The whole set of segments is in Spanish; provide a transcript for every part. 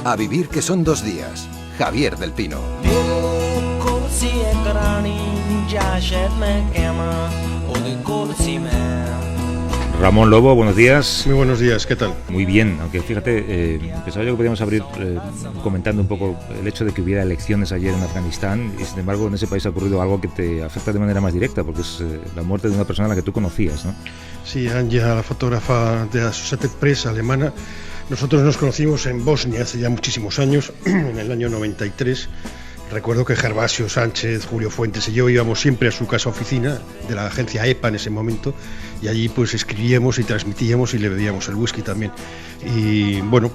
A vivir que son 2 días. Javier del Pino. Ramón Lobo, buenos días. Muy buenos días, ¿qué tal? Muy bien, aunque fíjate, pensaba yo que podíamos abrir comentando un poco el hecho de que hubiera elecciones ayer en Afganistán y sin embargo en ese país ha ocurrido algo que te afecta de manera más directa, porque es la muerte de una persona a la que tú conocías, ¿no? Sí, Anja, la fotógrafa de la Associated Press alemana. Nosotros nos conocimos en Bosnia hace ya muchísimos años, en el año 93. Recuerdo que Gervasio Sánchez, Julio Fuentes y yo íbamos siempre a su casa oficina de la agencia EPA en ese momento y allí pues escribíamos y transmitíamos y le bebíamos el whisky también. Y bueno,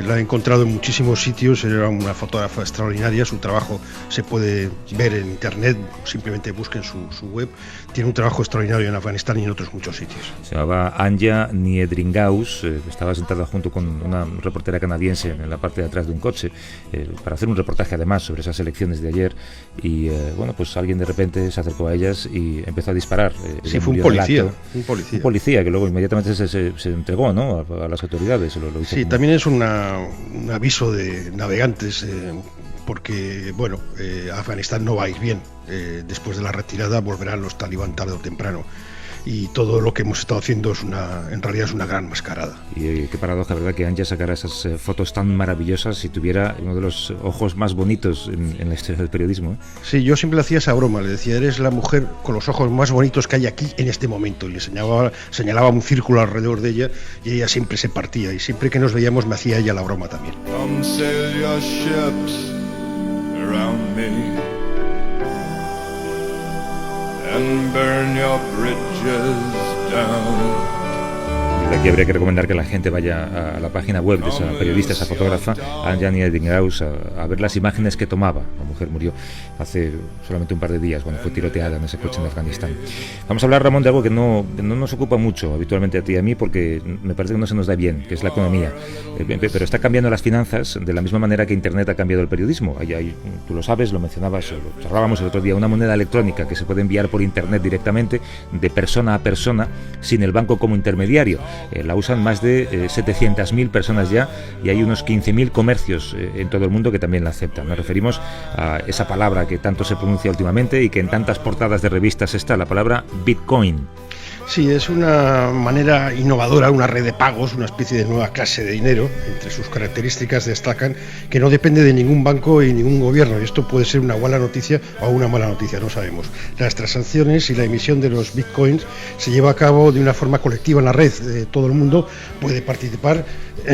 la he encontrado en muchísimos sitios, era una fotógrafa extraordinaria, su trabajo se puede ver en internet, simplemente busquen su web, tiene un trabajo extraordinario en Afganistán y en otros muchos sitios. Se llamaba Anja Niedringhaus, estaba sentada junto con una reportera canadiense en la parte de atrás de un coche para hacer un reportaje además sobre esas elecciones de ayer y bueno, pues alguien de repente se acercó a ellas y empezó a disparar. Sí, fue un policía. Un policía que luego inmediatamente se entregó, ¿no?, a las autoridades. Lo hizo sí, también es un aviso de navegantes porque, bueno, Afganistán no va a ir bien. Después de la retirada volverán los talibán tarde o temprano. Y todo lo que hemos estado haciendo en realidad es una gran mascarada. Y qué paradoja, ¿verdad?, que Anja sacara esas fotos tan maravillosas y tuviera uno de los ojos más bonitos en la historia del periodismo, ¿eh? Sí, yo siempre le hacía esa broma, le decía, eres la mujer con los ojos más bonitos que hay aquí en este momento. Y le señalaba un círculo alrededor de ella y ella siempre se partía. Y siempre que nos veíamos me hacía ella la broma también. Come sail your ships around me. And burn your bridges down. Desde aquí habría que recomendar que la gente vaya a la página web de esa periodista, esa fotógrafa, Anja Niedringhaus, a ver las imágenes que tomaba. La mujer murió hace solamente un par de días cuando fue tiroteada en ese coche en Afganistán. Vamos a hablar, Ramón, de algo que no nos ocupa mucho habitualmente a ti y a mí porque me parece que no se nos da bien, que es la economía. Pero está cambiando las finanzas de la misma manera que Internet ha cambiado el periodismo. Tú lo sabes, lo mencionabas, lo charlábamos el otro día, una moneda electrónica que se puede enviar por Internet directamente de persona a persona sin el banco como intermediario. La usan más de 700.000 personas ya y hay unos 15.000 comercios en todo el mundo que también la aceptan. Nos referimos a esa palabra que tanto se pronuncia últimamente y que en tantas portadas de revistas está, la palabra Bitcoin. Sí, es una manera innovadora, una red de pagos, una especie de nueva clase de dinero. Entre sus características destacan que no depende de ningún banco y ningún gobierno. Y esto puede ser una buena noticia o una mala noticia, no sabemos. Las transacciones y la emisión de los bitcoins se lleva a cabo de una forma colectiva en la red. Todo el mundo puede participar.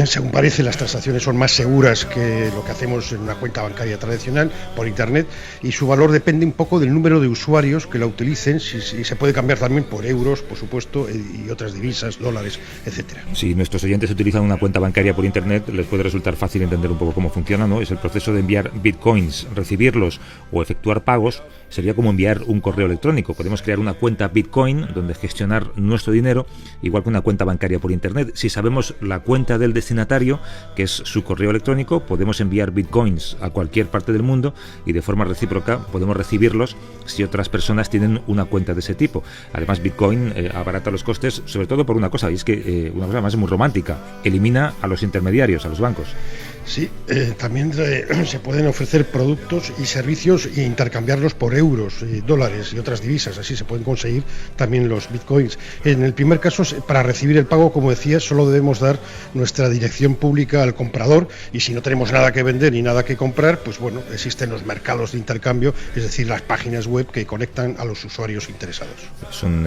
Según parece, las transacciones son más seguras que lo que hacemos en una cuenta bancaria tradicional por internet y su valor depende un poco del número de usuarios que la utilicen. Y se puede cambiar también por euros, por supuesto, y otras divisas, dólares, etcétera. Si nuestros oyentes utilizan una cuenta bancaria por internet, les puede resultar fácil entender un poco cómo funciona, ¿no? Es el proceso de enviar bitcoins, recibirlos o efectuar pagos. Sería como enviar un correo electrónico. Podemos crear una cuenta Bitcoin donde gestionar nuestro dinero, igual que una cuenta bancaria por internet. Si sabemos la cuenta del destinatario, que es su correo electrónico, podemos enviar bitcoins a cualquier parte del mundo y de forma recíproca podemos recibirlos si otras personas tienen una cuenta de ese tipo. Además, Bitcoin abarata los costes, sobre todo por una cosa, y es que una cosa más muy romántica: elimina a los intermediarios, a los bancos. Sí, también se pueden ofrecer productos y servicios e intercambiarlos por euros, dólares y otras divisas. Así se pueden conseguir también los bitcoins. En el primer caso, para recibir el pago, como decía, solo debemos dar nuestra dirección pública al comprador y si no tenemos nada que vender ni nada que comprar, pues bueno, existen los mercados de intercambio, es decir, las páginas web que conectan a los usuarios interesados.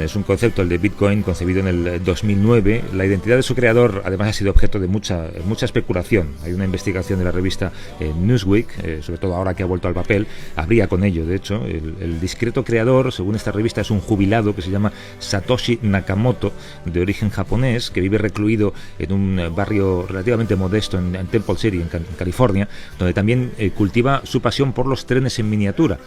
Es un concepto, el de Bitcoin, concebido en el 2009. La identidad de su creador, además, ha sido objeto de mucha especulación. Hay una investigación de la revista Newsweek, sobre todo ahora que ha vuelto al papel, habría con ello. De hecho, el discreto creador, según esta revista, es un jubilado que se llama Satoshi Nakamoto, de origen japonés, que vive recluido en un barrio relativamente modesto en Temple City, en California, donde también cultiva su pasión por los trenes en miniatura.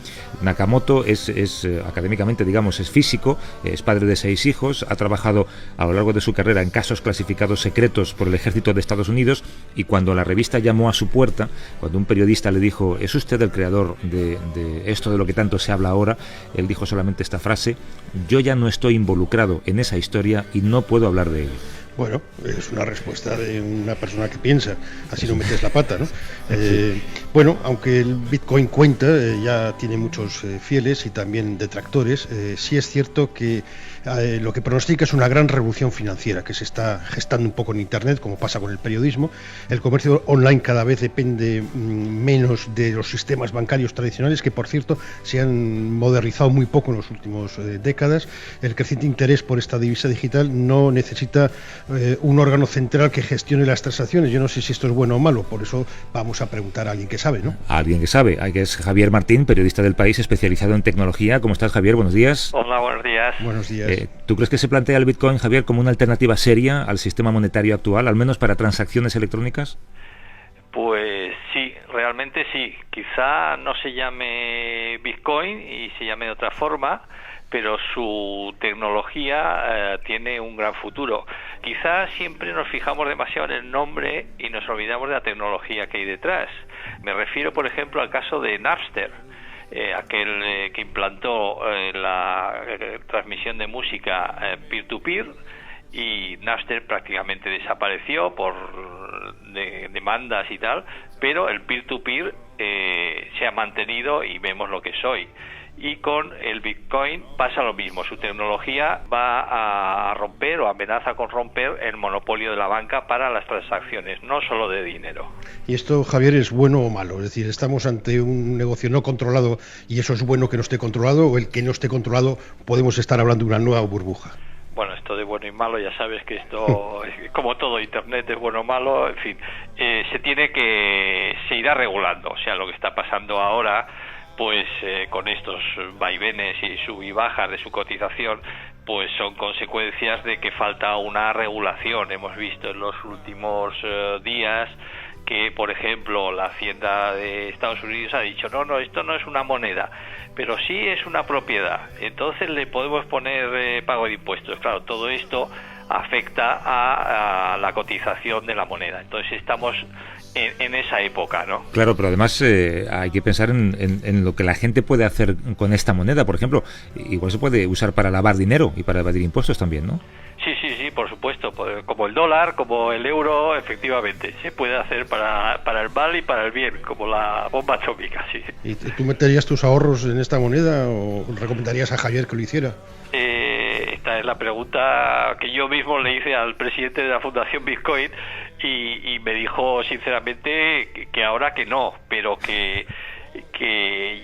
Nakamoto es académicamente, digamos, es físico, es padre de 6 hijos, ha trabajado a lo largo de su carrera en casos clasificados secretos por el ejército de Estados Unidos y cuando la revista llamó a su puerta, cuando un periodista le dijo: ¿es usted el creador de esto de lo que tanto se habla ahora?, él dijo solamente esta frase: yo ya no estoy involucrado en esa historia y no puedo hablar de ello. Bueno, es una respuesta de una persona que piensa, así no metes la pata, ¿no? Bueno, aunque el Bitcoin cuenta, ya tiene muchos fieles y también detractores, sí es cierto que lo que pronostica es una gran revolución financiera que se está gestando un poco en Internet, como pasa con el periodismo. El comercio online cada vez depende menos de los sistemas bancarios tradicionales, que por cierto se han modernizado muy poco en las últimas décadas. El creciente interés por esta divisa digital no necesita un órgano central que gestione las transacciones. Yo no sé si esto es bueno o malo, por eso vamos a preguntar a alguien que sabe, ¿no? A alguien que sabe, que es Javier Martín, periodista del País, especializado en tecnología. ¿Cómo estás, Javier? Buenos días. Hola, buenos días. Buenos días. ¿Tú crees que se plantea el Bitcoin, Javier, como una alternativa seria al sistema monetario actual, al menos para transacciones electrónicas? Pues sí, realmente sí. Quizá no se llame Bitcoin y se llame de otra forma, pero su tecnología tiene un gran futuro. Quizá siempre nos fijamos demasiado en el nombre y nos olvidamos de la tecnología que hay detrás. Me refiero, por ejemplo, al caso de Napster, aquel que implantó la transmisión de música peer-to-peer, y Napster prácticamente desapareció por demandas y tal, pero el peer-to-peer se ha mantenido y vemos lo que es hoy. Y con el Bitcoin pasa lo mismo, su tecnología va a romper o amenaza con romper el monopolio de la banca para las transacciones, no solo de dinero. ¿Y esto, Javier, es bueno o malo? Es decir, ¿estamos ante un negocio no controlado y eso es bueno que no esté controlado, o el que no esté controlado podemos estar hablando de una nueva burbuja? Bueno, esto de bueno y malo, ya sabes que esto, como todo Internet, es bueno o malo, en fin, se irá regulando. O sea, lo que está pasando ahora, pues con estos vaivenes y sub y bajas de su cotización, pues son consecuencias de que falta una regulación. Hemos visto en los últimos días que, por ejemplo, la Hacienda de Estados Unidos ha dicho no, esto no es una moneda, pero sí es una propiedad. Entonces le podemos poner pago de impuestos. Claro, todo esto afecta a la cotización de la moneda. Entonces estamos en esa época, ¿no? Claro, pero además hay que pensar en lo que la gente puede hacer con esta moneda. Por ejemplo, igual se puede usar para lavar dinero y para evadir impuestos también, ¿no? Sí, por supuesto, como el dólar, como el euro, efectivamente, se puede hacer para el mal y para el bien, como la bomba atómica, sí. ¿Y tú meterías tus ahorros en esta moneda o recomendarías a Javier que lo hiciera? Esta es la pregunta que yo mismo le hice al presidente de la Fundación Bitcoin y me dijo sinceramente que ahora que no, pero que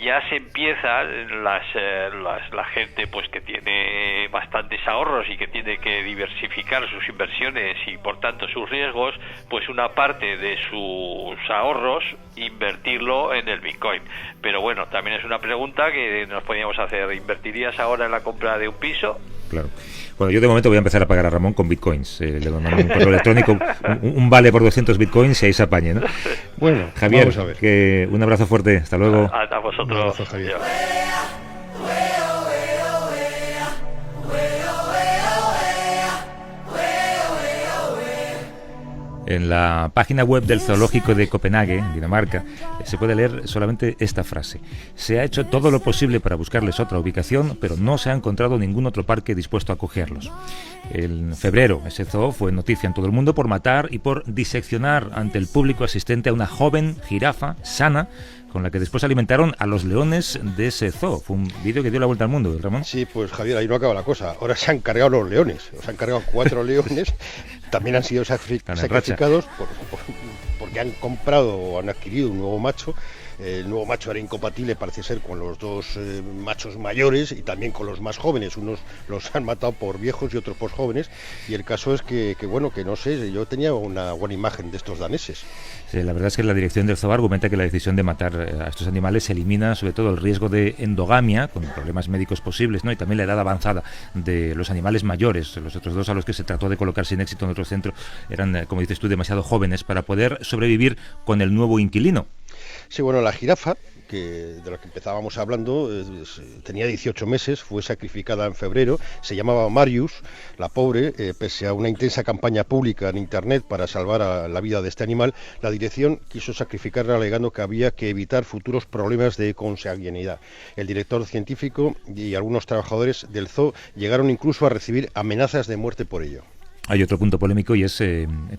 ya se empieza la gente pues que tiene bastantes ahorros y que tiene que diversificar sus inversiones y por tanto sus riesgos, pues una parte de sus ahorros invertirlo en el Bitcoin. Pero bueno, también es una pregunta que nos podríamos hacer. ¿Invertirías ahora en la compra de un piso? Claro. Bueno, yo de momento voy a empezar a pagar a Ramón con bitcoins. Le mando un correo electrónico, un vale por 200 bitcoins y ahí se apañe, ¿no? Bueno, Javier, vamos a ver. Que un abrazo fuerte. Hasta luego. A vosotros. Un abrazo, Javier. En la página web del Zoológico de Copenhague, Dinamarca, se puede leer solamente esta frase: se ha hecho todo lo posible para buscarles otra ubicación, pero no se ha encontrado ningún otro parque dispuesto a acogerlos. En febrero, ese zoo fue noticia en todo el mundo por matar y por diseccionar ante el público asistente a una joven jirafa sana, con la que después alimentaron a los leones de ese zoo. Fue un vídeo que dio la vuelta al mundo, Ramón. Sí, pues Javier, ahí no acaba la cosa. Ahora se han cargado los leones. Se han cargado 4 leones. También han sido sacrificados porque han comprado o han adquirido un nuevo macho. El nuevo macho era incompatible, parece ser, con los dos machos mayores y también con los más jóvenes. Unos los han matado por viejos y otros por jóvenes. Y el caso es que no sé, yo tenía una buena imagen de estos daneses. Sí, la verdad es que la dirección del zoo argumenta que la decisión de matar a estos animales elimina sobre todo el riesgo de endogamia, con problemas médicos posibles, ¿no? Y también la edad avanzada de los animales mayores. Los otros dos a los que se trató de colocar sin éxito en otro centro eran, como dices tú, demasiado jóvenes para poder sobrevivir con el nuevo inquilino. Sí, bueno, la jirafa, de la que empezábamos hablando, tenía 18 meses, fue sacrificada en febrero, se llamaba Marius, la pobre, pese a una intensa campaña pública en Internet para salvar la vida de este animal, la dirección quiso sacrificarla alegando que había que evitar futuros problemas de consanguinidad. El director científico y algunos trabajadores del zoo llegaron incluso a recibir amenazas de muerte por ello. Hay otro punto polémico y es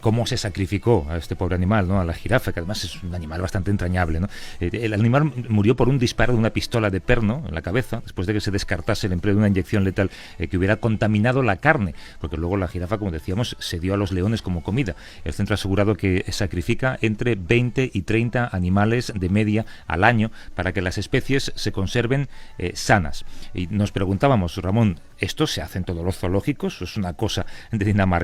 cómo se sacrificó a este pobre animal, ¿no? A la jirafa, que además es un animal bastante entrañable, ¿no? El animal murió por un disparo de una pistola de perno en la cabeza, después de que se descartase el empleo de una inyección letal que hubiera contaminado la carne, porque luego la jirafa, como decíamos, se dio a los leones como comida. El centro ha asegurado que sacrifica entre 20 y 30 animales de media al año para que las especies se conserven sanas. Y nos preguntábamos, Ramón, ¿esto se hace en todos los zoológicos? ¿Es una cosa de Dinamarca?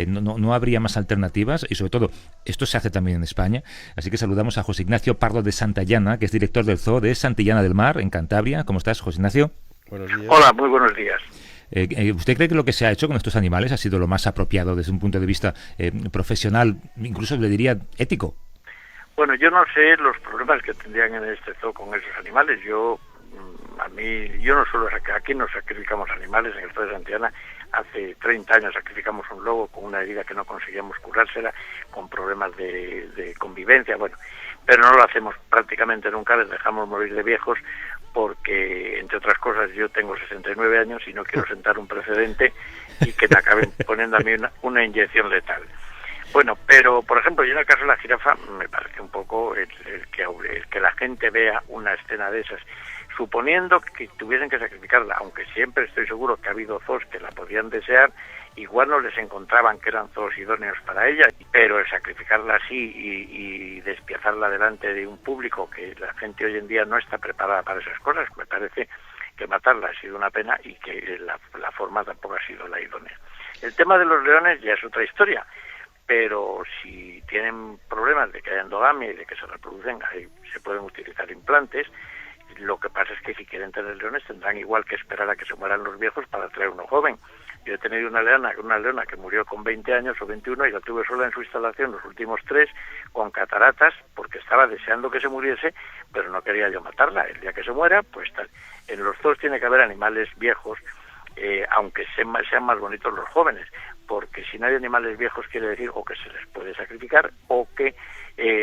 ¿No habría más alternativas? Y sobre todo, ¿esto se hace también en España? Así que saludamos a José Ignacio Pardo de Santillana, que es director del Zoo de Santillana del Mar, en Cantabria. ¿Cómo estás, José Ignacio? Buenos días. Hola, muy buenos días. ¿Usted cree que lo que se ha hecho con estos animales ha sido lo más apropiado desde un punto de vista profesional, incluso le diría ético? Bueno, yo no sé los problemas que tendrían en este zoo con esos animales. Yo no suelo aquí no sacrificamos animales en el zoo de Santillana. Hace 30 años sacrificamos un lobo con una herida que no conseguíamos curársela, con problemas de convivencia, bueno, pero no lo hacemos prácticamente nunca, les dejamos morir de viejos porque, entre otras cosas, yo tengo 69 años y no quiero sentar un precedente y que me acaben poniendo a mí una inyección letal. Bueno, pero, por ejemplo, yo en el caso de la jirafa, me parece un poco el que la gente vea una escena de esas, suponiendo que tuviesen que sacrificarla, aunque siempre estoy seguro que ha habido zoos que la podían desear, igual no les encontraban que eran zoos idóneos para ella, pero el sacrificarla así y despiazarla delante de un público, que la gente hoy en día no está preparada para esas cosas, me parece que matarla ha sido una pena y que la forma tampoco ha sido la idónea. El tema de los leones ya es otra historia, pero si tienen problemas de que haya endogamia y de que se reproducen, ahí se pueden utilizar implantes. Lo que pasa es que si quieren tener leones tendrán igual que esperar a que se mueran los viejos para traer uno joven. Yo he tenido una leona que murió con 20 años o 21 y la tuve sola en su instalación los últimos 3 con cataratas porque estaba deseando que se muriese, pero no quería yo matarla. El día que se muera, pues tal. En los zoos tiene que haber animales viejos, aunque sean más bonitos los jóvenes, porque si no hay animales viejos quiere decir o que se les puede sacrificar o que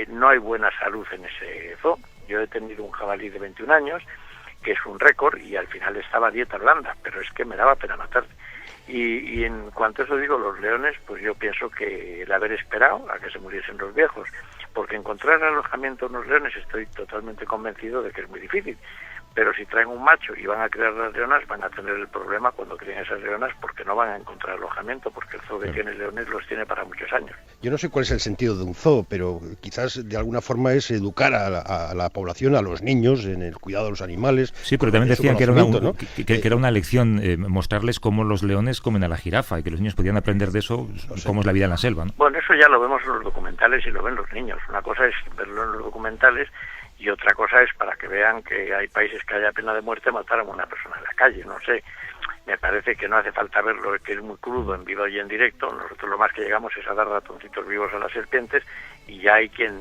no hay buena salud en ese zoo. Yo he tenido un jabalí de 21 años, que es un récord, y al final estaba a dieta blanda, pero es que me daba pena matar. Y en cuanto a eso digo, los leones, pues yo pienso que el haber esperado a que se muriesen los viejos, porque encontrar alojamiento a unos leones estoy totalmente convencido de que es muy difícil. Pero si traen un macho y van a criar las leonas, van a tener el problema cuando críen esas leonas porque no van a encontrar alojamiento, porque el zoo que tiene leones los tiene para muchos años. Yo no sé cuál es el sentido de un zoo, pero quizás de alguna forma es educar a la población, a los niños, en el cuidado de los animales. Sí, pero también decían que era una lección mostrarles cómo los leones comen a la jirafa y que los niños podían aprender de eso, cómo es la vida en la selva, ¿no? Bueno, eso ya lo vemos en los documentales y lo ven los niños. Una cosa es verlo en los documentales y otra cosa es para que vean que hay países que haya pena de muerte matar a una persona en la calle, no sé. Me parece que no hace falta verlo, que es muy crudo en vivo y en directo. Nosotros lo más que llegamos es a dar ratoncitos vivos a las serpientes y ya hay quien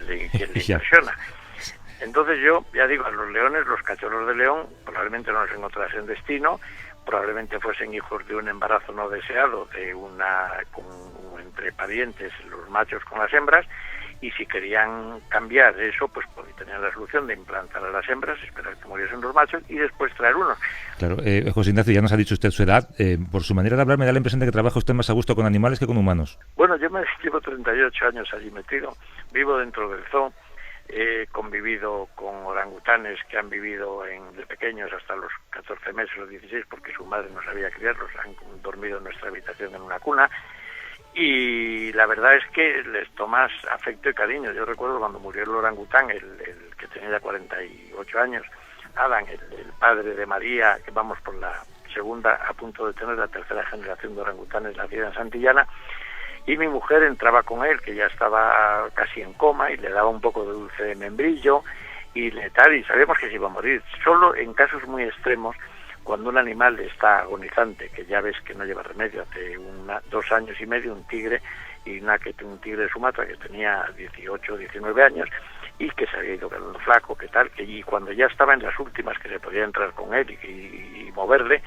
le impresiona. Entonces yo, ya digo, a los leones, los cachorros de león, probablemente no los encontrasen destino, probablemente fuesen hijos de un embarazo no deseado, entre parientes, los machos con las hembras, y si querían cambiar eso, pues tenían la solución de implantar a las hembras, esperar que muriesen los machos y después traer unos. Claro, José Ignacio, ya nos ha dicho usted su edad. Por su manera de hablar me da la impresión de que trabaja usted más a gusto con animales que con humanos. Bueno, yo llevo 38 años allí metido, vivo dentro del zoo, he convivido con orangutanes que han vivido de pequeños hasta los 14 meses o 16 porque su madre no sabía criarlos, han dormido en nuestra habitación en una cuna. Y la verdad es que les tomas afecto y cariño. Yo recuerdo cuando murió el orangután, el que tenía ya 48 años, Adam, el padre de María, que vamos por la segunda, a punto de tener la tercera generación de orangutanes nacida en Santillana, y mi mujer entraba con él, que ya estaba casi en coma, y le daba un poco de dulce de membrillo, y sabíamos que se iba a morir. Solo en casos muy extremos, cuando un animal está agonizante, que ya ves que no lleva remedio, hace 2 años y medio un tigre un tigre de Sumatra que tenía 18 o 19 años y que se había ido quedando flaco, y cuando ya estaba en las últimas que se podía entrar con él y moverle,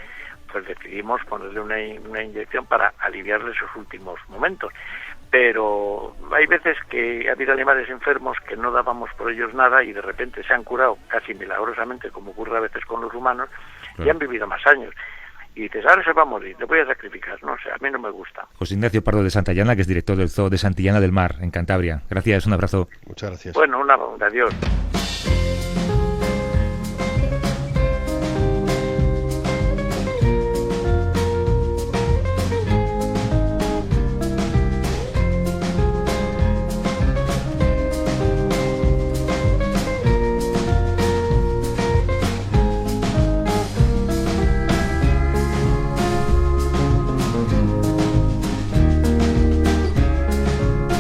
pues decidimos ponerle una inyección para aliviarle esos últimos momentos. Pero hay veces que ha habido animales enfermos que no dábamos por ellos nada y de repente se han curado casi milagrosamente, como ocurre a veces con los humanos, y han vivido más años. y dices, ahora se va a morir, le voy a sacrificar. No sé, a mí no me gusta. José Ignacio Pardo de Santillana, que es director del Zoo de Santillana del Mar, en Cantabria. Gracias, un abrazo. Muchas gracias. Bueno, un adiós.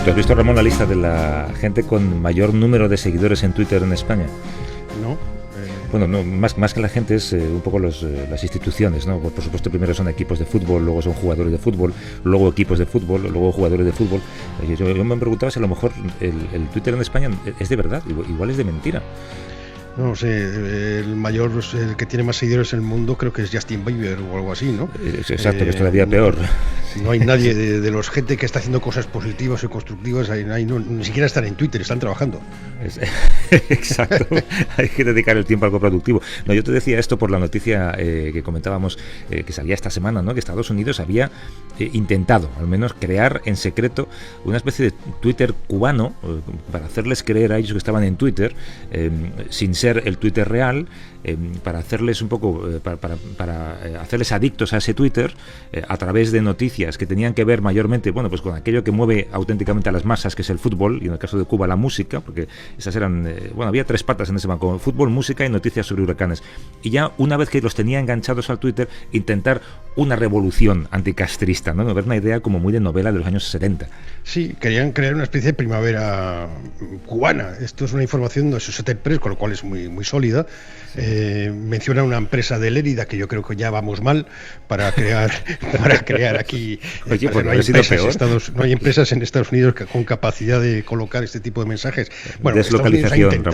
¿Tú has visto, Ramón, la lista de la gente con mayor número de seguidores en Twitter en España? No. Bueno, no, más que la gente es un poco las instituciones, ¿no? Por supuesto, primero son equipos de fútbol, luego son jugadores de fútbol, luego equipos de fútbol, luego jugadores de fútbol. Yo me preguntaba si a lo mejor el Twitter en España es de verdad, igual es de mentira. No sé, el mayor, el que tiene más seguidores en el mundo creo que es Justin Bieber o algo así, ¿no? Exacto, que es todavía peor. No hay nadie de los gente que está haciendo cosas positivas y constructivas, ni siquiera están en Twitter, están trabajando. Exacto, hay que dedicar el tiempo a algo productivo. No, yo te decía esto por la noticia que comentábamos, que salía esta semana, ¿no? Que Estados Unidos había intentado, al menos, crear en secreto una especie de Twitter cubano para hacerles creer a ellos que estaban en Twitter, sin ser el Twitter real, para hacerles un poco, para hacerles adictos a ese Twitter a través de noticias que tenían que ver mayormente, bueno, pues con aquello que mueve auténticamente a las masas, que es el fútbol, y en el caso de Cuba la música, porque esas eran, había tres patas en ese banco: fútbol, música y noticias sobre huracanes. Y ya una vez que los tenía enganchados al Twitter, intentar una revolución anticastrista, ¿no? Ver una idea como muy de novela de los años 70. Sí, querían crear una especie de primavera cubana. Esto es una información de Société Press, con lo cual es muy sólida. Menciona una empresa de Lérida, que yo creo que ya vamos mal para crear aquí. Oye, pues no hay empresas en Estados Unidos con capacidad de colocar este tipo de mensajes. Bueno, deslocalización,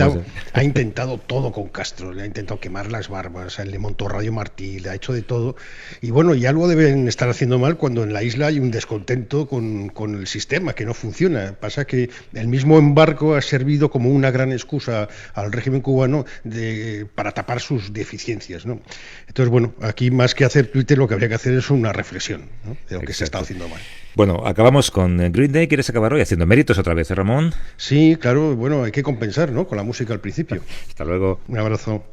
ha intentado todo con Castro, le ha intentado quemar las barbas, le montó Radio Martí, le ha hecho de todo. Y bueno, y algo deben estar haciendo mal cuando en la isla hay un descontento con el sistema, que no funciona. Pasa que el mismo embargo ha servido como una gran excusa al régimen cubano para tapar sus deficiencias, ¿no? Entonces, bueno, aquí más que hacer Twitter, lo que habría que hacer es una reflexión, ¿no?, de lo que se está haciendo mal. Bueno, acabamos con Green Day. ¿Quieres acabar hoy haciendo méritos otra vez, Ramón? Sí, claro, bueno, hay que compensar, ¿no?, con la música al principio. Hasta luego. Un abrazo.